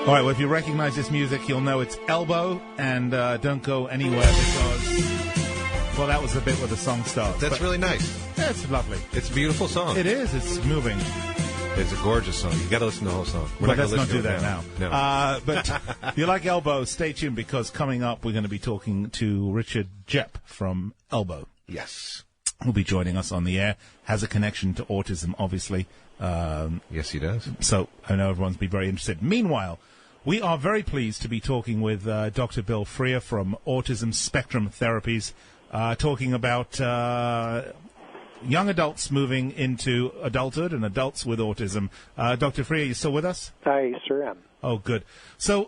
All right, well, if you recognize this music, you'll know it's Elbow, and don't go anywhere because, well, that was the bit where the song starts. That's really nice. Yeah, it's lovely. It's a beautiful song. It is. It's moving. It's a gorgeous song. You got to listen to the whole song. But let's not do that now. No. But if you like Elbow, stay tuned, because coming up, we're going to be talking to Richard Jepp from Elbow. Yes. Who'll be joining us on the air. Has a connection to autism, obviously. Yes, he does. So I know everyone's be very interested. Meanwhile, we are very pleased to be talking with Dr. Bill Frea from Autism Spectrum Therapies, talking about young adults moving into adulthood and adults with autism. Dr. Frea, are you still with us? I sure am. Oh, good. So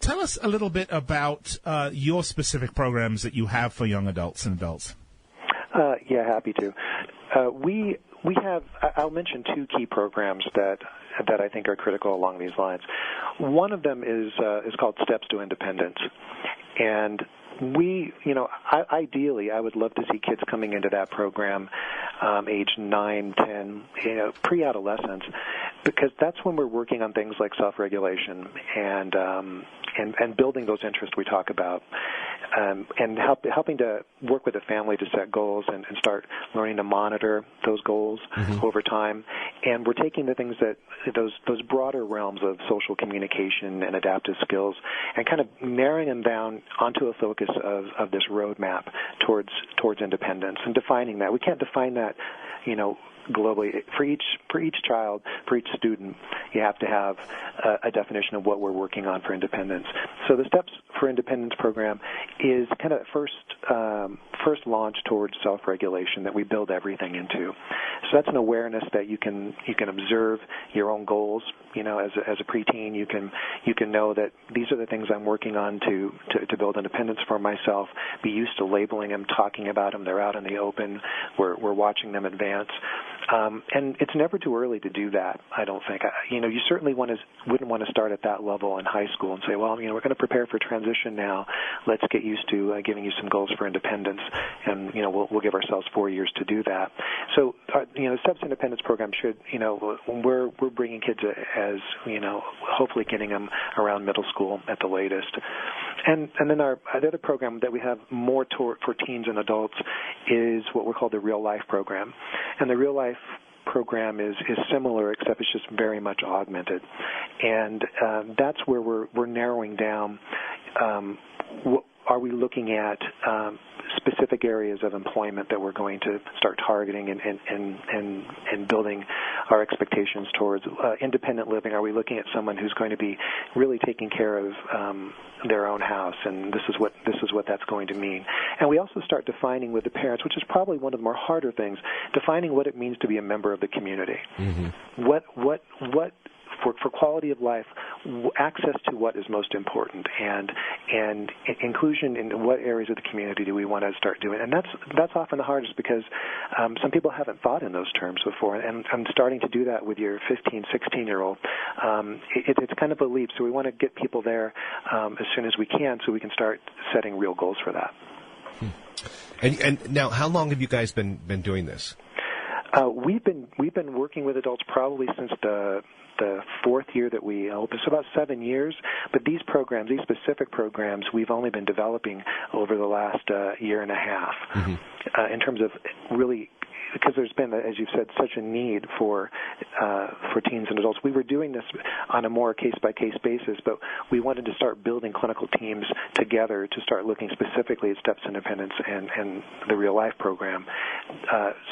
tell us a little bit about your specific programs that you have for young adults and adults. Yeah, happy to. We have, I'll mention two key programs that I think are critical along these lines. One of them is called Steps to Independence. And ideally, I would love to see kids coming into that program age 9, 10, pre-adolescence, because that's when we're working on things like self-regulation and building those interests we talk about, and helping to work with the family to set goals and start learning to monitor those goals over time. And we're taking the things that those broader realms of social communication and adaptive skills and kind of narrowing them down onto a focus of this roadmap towards independence and defining that. We can't define that, globally. For each child, for each student, you have to have a definition of what we're working on for independence. So the Steps for Independence program is kind of first launch towards self-regulation that we build everything into. So that's an awareness that you can observe your own goals. As a preteen, you can know that these are the things I'm working on to build independence for myself. Be used to labeling them, talking about them. They're out in the open. We're watching them advance. And it's never too early to do that, I don't think. You certainly wouldn't want to start at that level in high school and say, well, we're going to prepare for transition now. Let's get used to giving you some goals for independence, and we'll give ourselves 4 years to do that. So, the Steps to Independence program should, we're bringing kids as hopefully getting them around middle school at the latest. And then the other program that we have more for teens and adults is what we're called the Real Life program. And the Real Life program is similar, except it's just very much augmented. And that's where we're narrowing down are we looking at specific areas of employment that we're going to start targeting and building our expectations towards independent living? Are we looking at someone who's going to be really taking care of their own house, and this is what that's going to mean? And we also start defining with the parents, which is probably one of the more harder things, defining what it means to be a member of the community. Mm-hmm. What for quality of life, access to what is most important, and inclusion in what areas of the community do we want to start doing. And that's often the hardest, because some people haven't thought in those terms before, and I'm starting to do that with your 15, 16-year-old. It's kind of a leap, so we want to get people there as soon as we can, so we can start setting real goals for that. And now, how long have you guys been doing this? We've been working with adults probably since the fourth year that we opened, so about 7 years. But these specific programs, we've only been developing over the last year and a half, in terms of really, because there's been, as you've said, such a need for teens and adults. We were doing this on a more case-by-case basis, but we wanted to start building clinical teams together to start looking specifically at Steps to Independence and the Real Life program,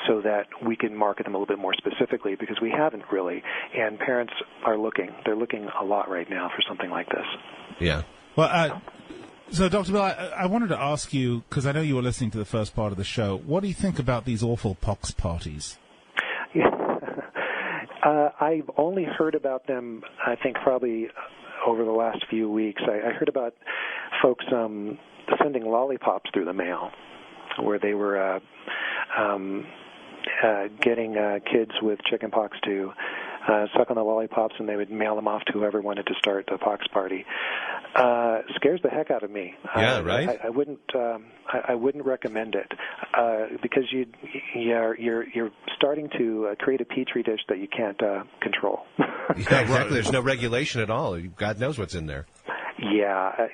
so that we can market them a little bit more specifically, because we haven't really, and parents are looking. They're looking a lot right now for something like this. Yeah. Well, so, Dr. Bill, I wanted to ask you, because I know you were listening to the first part of the show, what do you think about these awful pox parties? Yeah. I've only heard about them, I think, probably over the last few weeks. I heard about folks sending lollipops through the mail, where they were getting kids with chickenpox to suck on the lollipops, and they would mail them off to whoever wanted to start the pox party. Scares the heck out of me. Yeah, right. I wouldn't recommend it because you're starting to create a petri dish that you can't control. Yeah, exactly. There's no regulation at all. God knows what's in there. Yeah,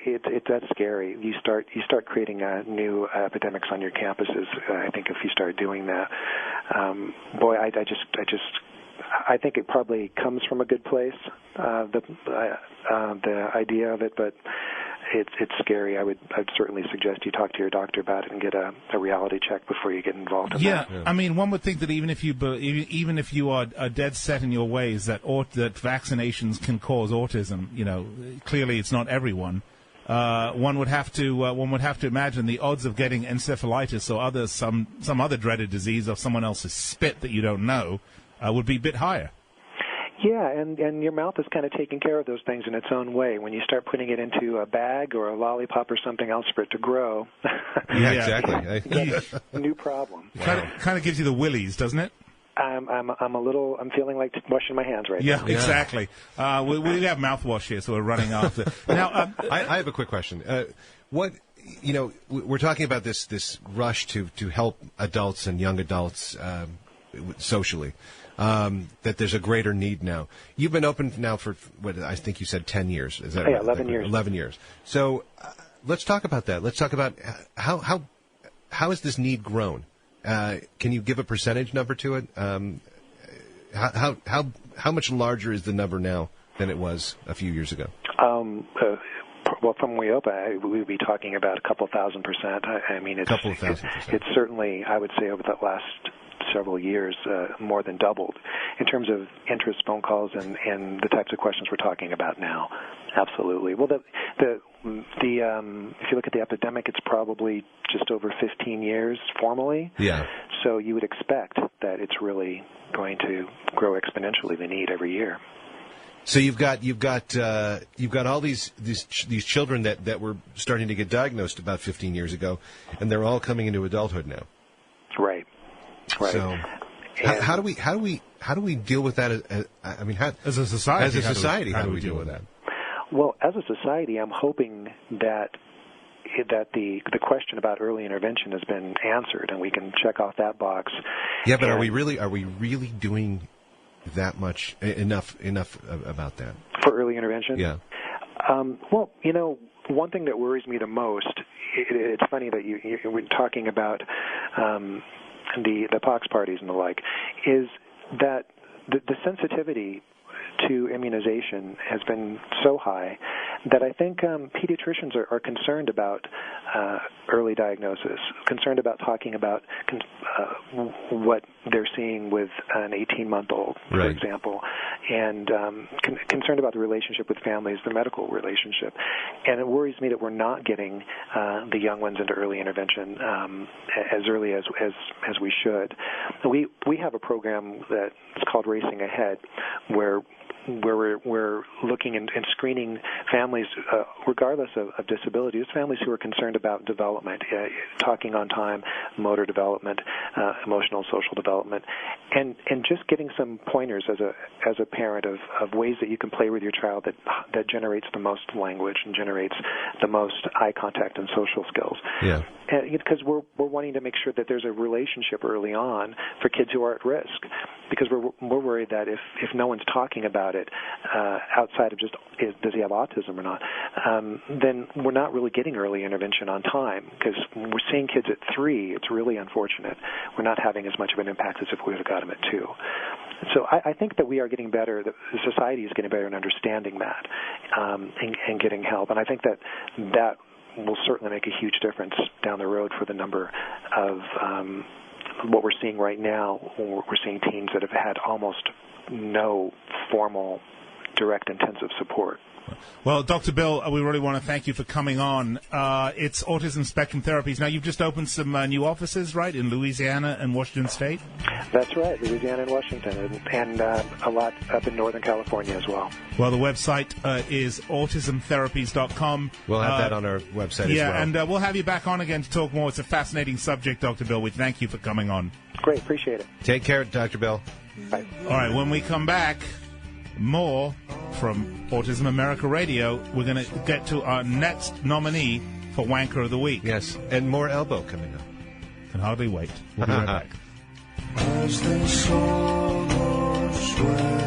that's scary. You start creating new epidemics on your campuses. I think if you start doing that, boy, I think it probably comes from a good place, the idea of it, but it's scary. I'd certainly suggest you talk to your doctor about it and get a reality check before you get involved in that. Yeah, I mean, one would think that even if you are dead set in your ways that vaccinations can cause autism, clearly it's not everyone. One would have to imagine the odds of getting encephalitis or some other dreaded disease of someone else's spit that you don't know would be a bit higher. Yeah, and your mouth is kind of taking care of those things in its own way. When you start putting it into a bag or a lollipop or something else for it to grow, yeah, exactly. New problem. Wow. Kind of gives you the willies, doesn't it? I'm feeling like washing my hands right now. Yeah, exactly. We have mouthwash here, so we're running after. Now, I have a quick question. We're talking about this rush to help adults and young adults socially. That there's a greater need now. You've been open now for, what I think you said 10 years. Is that right? 11 years. 11 years. So let's talk about that. Let's talk about how has this need grown? Can you give a percentage number to it? How much larger is the number now than it was a few years ago? Well, from when we opened, we would be talking about a couple thousand %. I mean, it's certainly, I would say, over the last several years, more than doubled in terms of interest, phone calls, and the types of questions we're talking about now. Absolutely. Well, if you look at the epidemic, it's probably just over 15 years formally. Yeah. So you would expect that it's really going to grow exponentially, the need every year. So you've got all these children that were starting to get diagnosed about 15 years ago, and they're all coming into adulthood now. Right. Right. So, how do we deal with that? As a society, how do we deal with that? Well, as a society, I'm hoping that the question about early intervention has been answered, and we can check off that box. Yeah, but are we really doing that much enough about that for early intervention? Yeah. Well, one thing that worries me the most. It's funny that you were talking about. The pox parties and the like, is that the sensitivity to immunization has been so high that I think pediatricians are concerned about early diagnosis, concerned about talking about what they're seeing with an 18-month-old, for example, and concerned about the relationship with families, the medical relationship. And it worries me that we're not getting the young ones into early intervention as early as we should. We have a program that's called Racing Ahead, where we're looking and screening families, regardless of disabilities, families who are concerned about development, talking on time, motor development, emotional, social development, and just getting some pointers as a parent of ways that you can play with your child that generates the most language and generates the most eye contact and social skills. Yeah. Because we're wanting to make sure that there's a relationship early on for kids who are at risk, because we're worried that if no one's talking about it outside of just does he have autism or not, then we're not really getting early intervention on time, because when we're seeing kids at 3, it's really unfortunate. We're not having as much of an impact as if we would have got them at 2. So I think that we are getting better, the society is getting better in understanding that and getting help. And I think that will certainly make a huge difference down the road for the number of what we're seeing right now. We're seeing teens that have had almost no formal, direct, intensive support. Well, Dr. Bill, we really want to thank you for coming on. It's Autism Spectrum Therapies. Now, you've just opened some new offices, right, in Louisiana and Washington State? That's right, Louisiana and Washington, and a lot up in Northern California as well. Well, the website is autismtherapies.com. We'll have that on our website as well. Yeah, and we'll have you back on again to talk more. It's a fascinating subject, Dr. Bill. We thank you for coming on. Great, appreciate it. Take care, Dr. Bill. Bye. All right, when we come back, more from Autism America Radio, we're going to get to our next nominee for Wanker of the Week. Yes, and more elbow coming up. Can hardly wait. We'll be right back. As they saw the sweat.